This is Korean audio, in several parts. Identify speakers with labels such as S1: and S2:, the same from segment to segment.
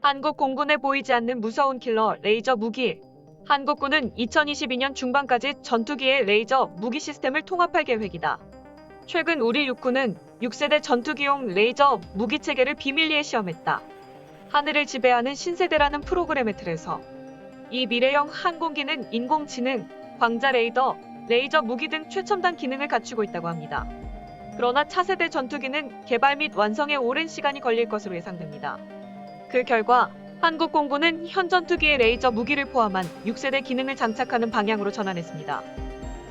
S1: 한국 공군에 보이지 않는 무서운 킬러 레이저 무기. 한국군은 2022년 중반까지 전투기의 레이저 무기 시스템을 통합할 계획이다. 최근 우리 육군은 6세대 전투기용 레이저 무기 체계를 비밀리에 시험했다. 하늘을 지배하는 신세대라는 프로그램의 틀에서 이 미래형 항공기는 인공지능, 광자 레이더, 레이저 무기 등 최첨단 기능을 갖추고 있다고 합니다. 그러나 차세대 전투기는 개발 및 완성에 오랜 시간이 걸릴 것으로 예상됩니다. 그 결과 한국 공군은 현 전투기의 레이저 무기를 포함한 6세대 기능을 장착하는 방향으로 전환했습니다.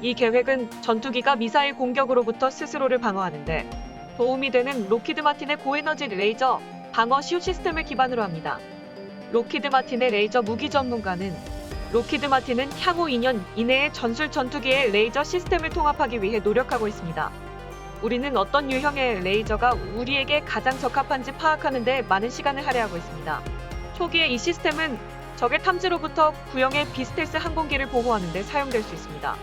S1: 이 계획은 전투기가 미사일 공격으로부터 스스로를 방어하는 데 도움이 되는 록히드 마틴의 고에너지 레이저 방어 시우 시스템을 기반으로 합니다. 록히드 마틴의 레이저 무기 전문가는 록히드 마틴은 향후 2년 이내에 전술 전투기의 레이저 시스템을 통합하기 위해 노력하고 있습니다. 우리는 어떤 유형의 레이저가 우리에게 가장 적합한지 파악하는 데 많은 시간을 할애하고 있습니다. 초기에 이 시스템은 적의 탐지로부터 구형의 비스텔스 항공기를 보호하는 데 사용될 수 있습니다.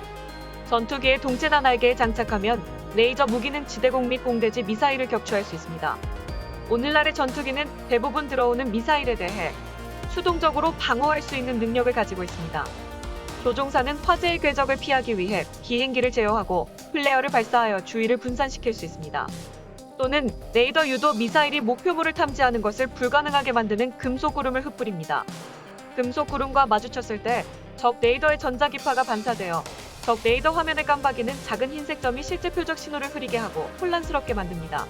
S1: 전투기의 동체나 날개에 장착하면 레이저 무기는 지대공 및 공대지 미사일을 격추할 수 있습니다. 오늘날의 전투기는 대부분 들어오는 미사일에 대해 수동적으로 방어할 수 있는 능력을 가지고 있습니다. 조종사는 화재의 궤적을 피하기 위해 비행기를 제어하고 플레어를 발사하여 주위를 분산시킬 수 있습니다. 또는 레이더 유도 미사일이 목표물을 탐지하는 것을 불가능하게 만드는 금속구름을 흩뿌립니다. 금속구름과 마주쳤을 때 적 레이더의 전자기파가 반사되어 적 레이더 화면의 깜박이는 작은 흰색 점이 실제 표적 신호를 흐리게 하고 혼란스럽게 만듭니다.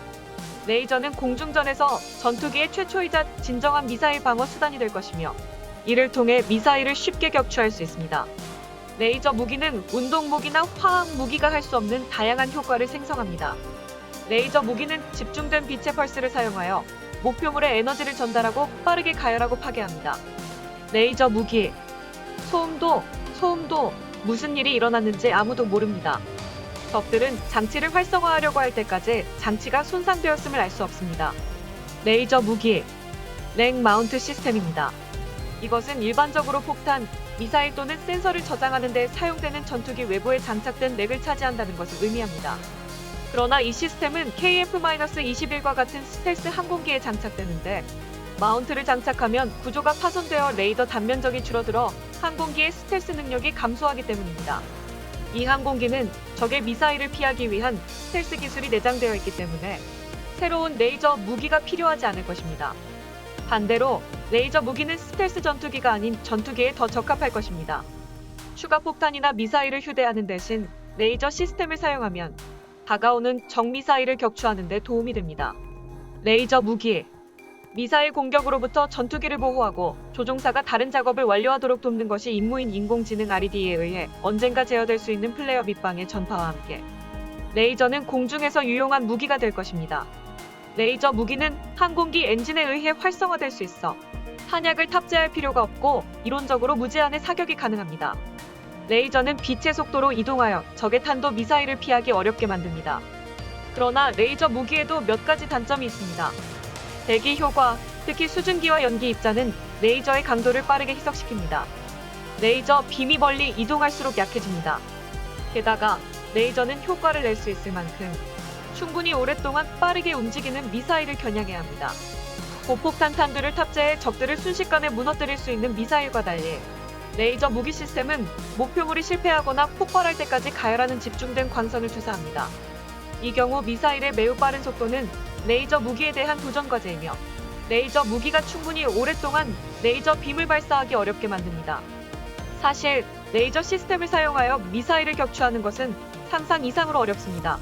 S1: 레이저는 공중전에서 전투기의 최초이자 진정한 미사일 방어 수단이 될 것이며 이를 통해 미사일을 쉽게 격추할 수 있습니다. 레이저 무기는 운동무기나 화학무기가 할 수 없는 다양한 효과를 생성합니다. 레이저 무기는 집중된 빛의 펄스를 사용하여 목표물에 에너지를 전달하고 빠르게 가열하고 파괴합니다. 레이저 무기. 소음도 무슨 일이 일어났는지 아무도 모릅니다. 적들은 장치를 활성화하려고 할 때까지 장치가 손상되었음을 알 수 없습니다. 레이저 무기. 랭 마운트 시스템입니다. 이것은 일반적으로 폭탄, 미사일 또는 센서를 저장하는 데 사용되는 전투기 외부에 장착된 렉을 차지한다는 것을 의미합니다. 그러나 이 시스템은 KF-21과 같은 스텔스 항공기에 장착되는데 마운트를 장착하면 구조가 파손되어 레이더 단면적이 줄어들어 항공기의 스텔스 능력이 감소하기 때문입니다. 이 항공기는 적의 미사일을 피하기 위한 스텔스 기술이 내장되어 있기 때문에 새로운 레이저 무기가 필요하지 않을 것입니다. 반대로 레이저 무기는 스텔스 전투기가 아닌 전투기에 더 적합할 것입니다. 추가 폭탄이나 미사일을 휴대하는 대신 레이저 시스템을 사용하면 다가오는 적 미사일을 격추하는 데 도움이 됩니다. 레이저 무기. 미사일 공격으로부터 전투기를 보호하고 조종사가 다른 작업을 완료하도록 돕는 것이 임무인 인공지능 RED에 의해 언젠가 제어될 수 있는 플레어 밑방의 전파와 함께 레이저는 공중에서 유용한 무기가 될 것입니다. 레이저 무기는 항공기 엔진에 의해 활성화될 수 있어 탄약을 탑재할 필요가 없고 이론적으로 무제한의 사격이 가능합니다. 레이저는 빛의 속도로 이동하여 적의 탄도 미사일을 피하기 어렵게 만듭니다. 그러나 레이저 무기에도 몇 가지 단점이 있습니다. 대기 효과, 특히 수증기와 연기 입자는 레이저의 강도를 빠르게 희석시킵니다. 레이저 빔이 멀리 이동할수록 약해집니다. 게다가 레이저는 효과를 낼 수 있을 만큼 충분히 오랫동안 빠르게 움직이는 미사일을 겨냥해야 합니다. 고폭탄 탄두를 탑재해 적들을 순식간에 무너뜨릴 수 있는 미사일과 달리 레이저 무기 시스템은 목표물이 실패하거나 폭발할 때까지 가열하는 집중된 광선을 투사합니다. 이 경우 미사일의 매우 빠른 속도는 레이저 무기에 대한 도전 과제이며 레이저 무기가 충분히 오랫동안 레이저 빔을 발사하기 어렵게 만듭니다. 사실 레이저 시스템을 사용하여 미사일을 격추하는 것은 상상 이상으로 어렵습니다.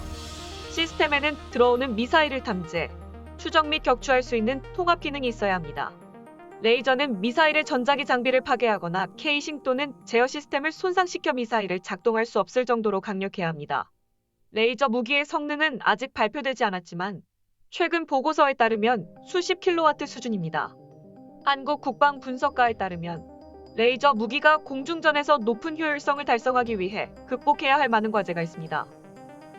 S1: 시스템에는 들어오는 미사일을 탐지, 추적 및 격추할 수 있는 통합 기능이 있어야 합니다. 레이저는 미사일의 전자기 장비를 파괴하거나 케이싱 또는 제어 시스템을 손상시켜 미사일을 작동할 수 없을 정도로 강력해야 합니다. 레이저 무기의 성능은 아직 발표되지 않았지만 최근 보고서에 따르면 수십 킬로와트 수준입니다. 한국 국방분석가에 따르면 레이저 무기가 공중전에서 높은 효율성을 달성하기 위해 극복해야 할 많은 과제가 있습니다.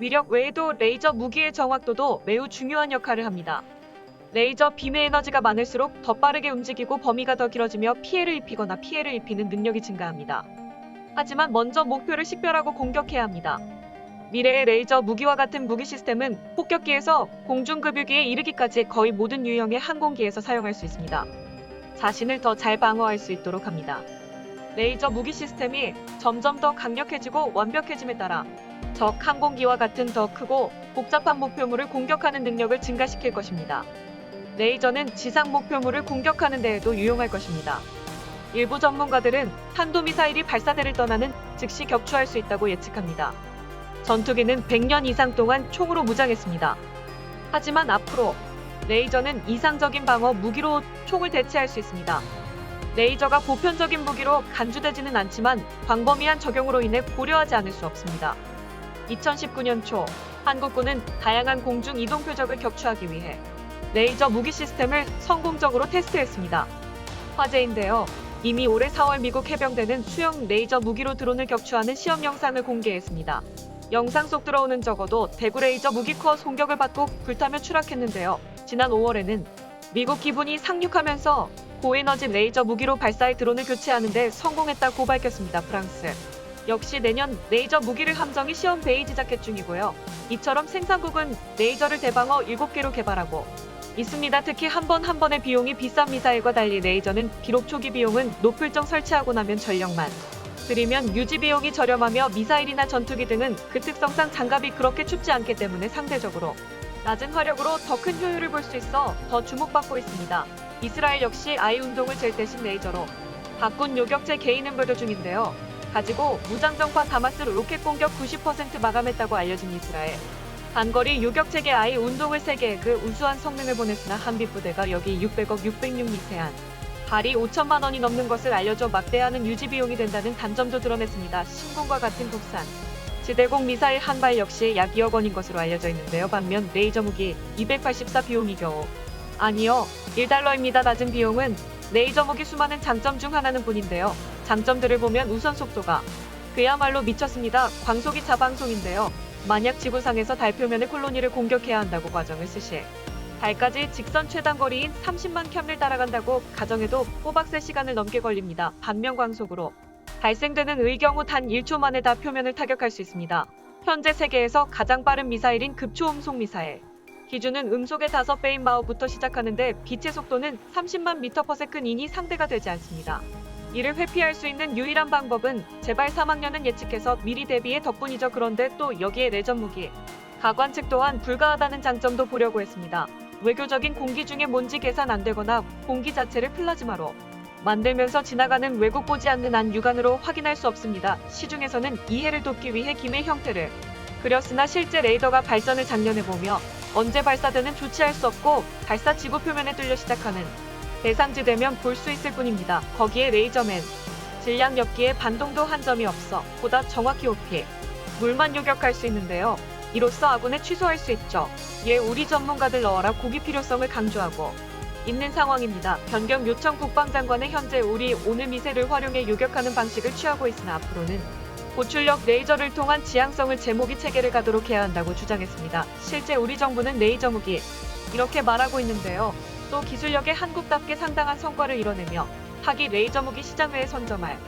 S1: 위력 외에도 레이저 무기의 정확도도 매우 중요한 역할을 합니다. 레이저 빔의 에너지가 많을수록 더 빠르게 움직이고 범위가 더 길어지며 피해를 입히거나 피해를 입히는 능력이 증가합니다. 하지만 먼저 목표를 식별하고 공격해야 합니다. 미래의 레이저 무기와 같은 무기 시스템은 폭격기에서 공중급유기에 이르기까지 거의 모든 유형의 항공기에서 사용할 수 있습니다. 자신을 더 잘 방어할 수 있도록 합니다. 레이저 무기 시스템이 점점 더 강력해지고 완벽해짐에 따라 적 항공기와 같은 더 크고 복잡한 목표물을 공격하는 능력을 증가시킬 것입니다. 레이저는 지상 목표물을 공격하는 데에도 유용할 것입니다. 일부 전문가들은 탄도미사일이 발사대를 떠나는 즉시 격추할 수 있다고 예측합니다. 전투기는 100년 이상 동안 총으로 무장했습니다. 하지만 앞으로 레이저는 이상적인 방어 무기로 총을 대체할 수 있습니다. 레이저가 보편적인 무기로 간주되지는 않지만 광범위한 적용으로 인해 고려하지 않을 수 없습니다. 2019년 초 한국군은 다양한 공중 이동 표적을 격추하기 위해 레이저 무기 시스템을 성공적으로 테스트했습니다. 화제인데요. 이미 올해 4월 미국 해병대는 수영 레이저 무기로 드론을 격추하는 시험 영상을 공개했습니다. 영상 속 드론은 적어도 대구 레이저 무기 코어 공격을 받고 불타며 추락했는데요. 지난 5월에는 미국 기분이 상륙하면서 고에너지 레이저 무기로 발사해 드론을 교체하는 데 성공했다고 밝혔습니다. 프랑스 역시 내년 레이저 무기를 함정이 시험 베이지 자켓 중이고요. 이처럼 생산국은 레이저를 대방어 7개로 개발하고 있습니다. 특히 한 번 한 번의 비용이 비싼 미사일과 달리 레이저는 비록 초기 비용은 높을 정 설치하고 나면 전력만 들이면 유지 비용이 저렴하며 미사일이나 전투기 등은 그 특성상 장갑이 그렇게 춥지 않기 때문에 상대적으로 낮은 화력으로 더 큰 효율을 볼 수 있어 더 주목받고 있습니다. 이스라엘 역시 아이 운동을 잴 대신 레이저로 바꾼 요격제 개인 엠버더 중인데요. 가지고 무장정파 다마스 로켓 공격 90% 마감했다고 알려진 이스라엘. 단거리 요격체계 아이 운동을 세계에 그 우수한 성능을 보냈으나 한빛 부대가 여기 600억 606 미세한 발이 5천만 원이 넘는 것을 알려줘 막대하는 유지 비용이 된다는 단점도 드러냈습니다. 신공과 같은 국산 지대공 미사일 한 발 역시 약 2억 원인 것으로 알려져 있는데요. 반면 레이저 무기 284 비용이 겨우 아니요 1달러입니다. 낮은 비용은 레이저 무기 수많은 장점 중 하나는 뿐인데요. 장점들을 보면 우선 속도가 그야말로 미쳤습니다. 광속이 자방송인데요. 만약 지구상에서 달 표면의 콜로니를 공격해야 한다고 과정을 쓰실 달까지 직선 최단 거리인 30만 킬로미터를 따라간다고 가정해도 꼬박새 시간을 넘게 걸립니다. 반면 광속으로 발생되는 의 경우 단 1초 만에 다 표면을 타격할 수 있습니다. 현재 세계에서 가장 빠른 미사일인 급초음속 미사일 기준은 음속의 5배인 마우부터 시작하는데 빛의 속도는 30만 m/s이니 상대가 되지 않습니다. 이를 회피할 수 있는 유일한 방법은 제발 사망년은 예측해서 미리 대비해 덕분이죠. 그런데 또 여기에 레전 무기 가관측 또한 불가하다는 장점도 보려고 했습니다. 외교적인 공기 중에 먼지 계산 안 되거나 공기 자체를 플라즈마로 만들면서 지나가는 외국 보지 않는 안 육안으로 확인할 수 없습니다. 시중에서는 이해를 돕기 위해 김의 형태를 그렸으나 실제 레이더가 발전을 장려해보며 언제 발사되는 조치할 수 없고 발사 지구 표면에 뚫려 시작하는 대상지되면 볼 수 있을 뿐입니다. 거기에 레이저맨 질량 엽기에 반동도 한 점이 없어 보다 정확히 OP 물만 요격할 수 있는데요. 이로써 아군에 취소할 수 있죠. 이에 우리 전문가들 넣어라 고기 필요성을 강조하고 있는 상황입니다. 변경 요청 국방장관은 현재 우리 오늘 미세를 활용해 요격하는 방식을 취하고 있으나 앞으로는 고출력 레이저를 통한 지향성을 제모기 체계를 가도록 해야 한다고 주장했습니다. 실제 우리 정부는 레이저 무기 이렇게 말하고 있는데요. 또 기술력에 한국답게 상당한 성과를 이뤄내며 하기 레이저 무기 시장회에 선점할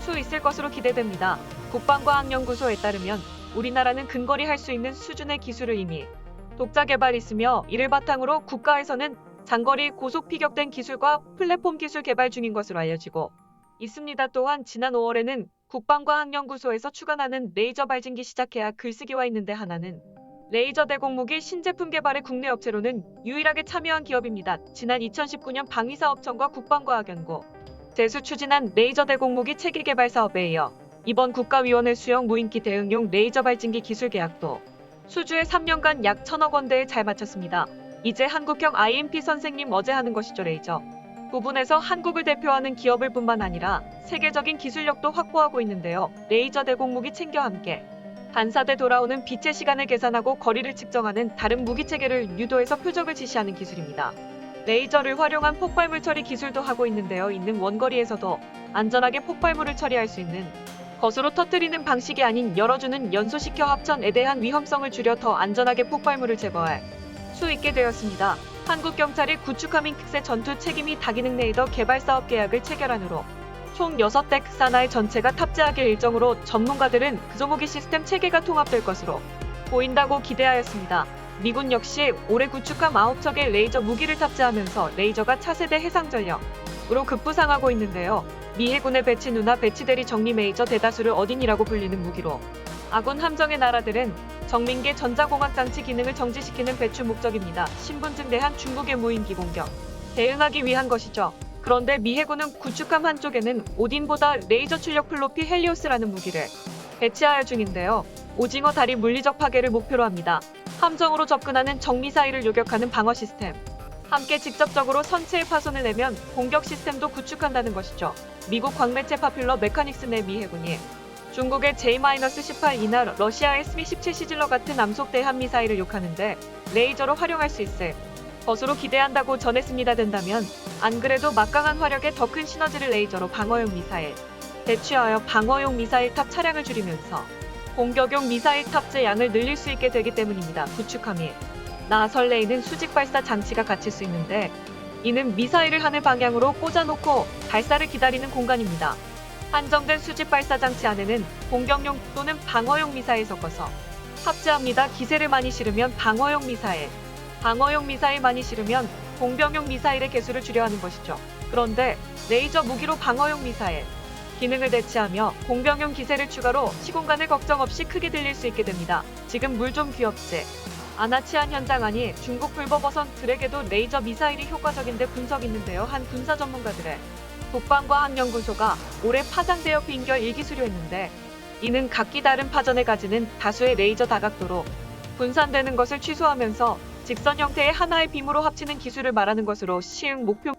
S1: 수 있을 것으로 기대됩니다. 국방과학연구소에 따르면 우리나라는 근거리 할 수 있는 수준의 기술을 이미 독자 개발했으며 이를 바탕으로 국가에서는 장거리 고속 피격된 기술과 플랫폼 기술 개발 중인 것으로 알려지고 있습니다. 또한 지난 5월에는 국방과학연구소에서 추가하는 레이저 발진기 시작해야 글쓰기와 있는데 하나는 레이저 대공무기 신제품 개발의 국내 업체로는 유일하게 참여한 기업입니다. 지난 2019년 방위사업청과 국방과학연구 제수 추진한 레이저 대공무기 체계 개발 사업에 이어 이번 국가위원회 수형 무인기 대응용 레이저 발진기 기술 계약도 수주에 3년간 약 1,000억 원대에 잘 마쳤습니다. 이제 한국형 IMP 선생님 어제 하는 것이죠. 레이저 부분에서 한국을 대표하는 기업을 뿐만 아니라 세계적인 기술력도 확보하고 있는데요. 레이저 대공무기 챙겨 함께 반사돼 돌아오는 빛의 시간을 계산하고 거리를 측정하는 다른 무기체계를 유도해서 표적을 지시하는 기술입니다. 레이저를 활용한 폭발물 처리 기술도 하고 있는데요. 있는 원거리에서도 안전하게 폭발물을 처리할 수 있는 것으로 터뜨리는 방식이 아닌 열어주는 연소시켜 합천에 대한 위험성을 줄여 더 안전하게 폭발물을 제거할 수 있게 되었습니다. 한국경찰이 구축하민 특세 전투 책임이 다기능 레이더 개발 사업 계약을 체결한 후로 총 6대 사나의 전체가 탑재하길 일정으로 전문가들은 그조무기 시스템 체계가 통합될 것으로 보인다고 기대하였습니다. 미군 역시 올해 구축한 9척의 레이저 무기를 탑재하면서 레이저가 차세대 해상전력 으로 급부상하고 있는데요. 미 해군의 배치 누나 배치 대리 정리 메이저 대다수를 어딘이라고 불리는 무기로 아군 함정의 나라들은 정민계 전자공학 장치 기능을 정지시키는 배출 목적입니다. 신분증 대한 중국의 무인기 공격 대응하기 위한 것이죠. 그런데 미 해군은 구축함 한쪽에는 오딘보다 레이저 출력 플로피 헬리오스라는 무기를 배치하여 중인데요. 오징어 다리 물리적 파괴를 목표로 합니다. 함정으로 접근하는 정미사일을 요격하는 방어 시스템. 함께 직접적으로 선체에 파손을 내면 공격 시스템도 구축한다는 것이죠. 미국 광매체 파퓰러 메카닉스 내 미 해군이 중국의 J-18이나 러시아의 스미-17 시질러 같은 암속대함 미사일을 욕하는데 레이저로 활용할 수 있을 것으로 기대한다고 전했습니다. 된다면 안 그래도 막강한 화력에 더 큰 시너지를 레이저로 방어용 미사일 대취하여 방어용 미사일 탑 차량을 줄이면서 공격용 미사일 탑재 양을 늘릴 수 있게 되기 때문입니다. 구축함이 나설레이는 수직 발사 장치가 갇힐 수 있는데 이는 미사일을 하늘 방향으로 꽂아놓고 발사를 기다리는 공간입니다. 한정된 수직 발사 장치 안에는 공격용 또는 방어용 미사일 섞어서 탑재합니다. 기세를 많이 실으면 방어용 미사일 많이 실으면 공병용 미사일의 개수를 줄여 하는 것이죠. 그런데 레이저 무기로 방어용 미사일 기능을 대체하며 공병용 기세를 추가로 시공간을 걱정 없이 크게 들릴 수 있게 됩니다. 지금 물 좀 귀엽지? 아나치안 현장 안이 중국 불법어선 들에게도 레이저 미사일이 효과적인데 분석 있는데요. 한 군사 전문가들의 국방과학연구소가 올해 파장되어 빈결 일기 수료했는데 이는 각기 다른 파전을 가지는 다수의 레이저 다각도로 분산되는 것을 취소하면서 직선 형태의 하나의 빔으로 합치는 기술을 말하는 것으로 시흥 목표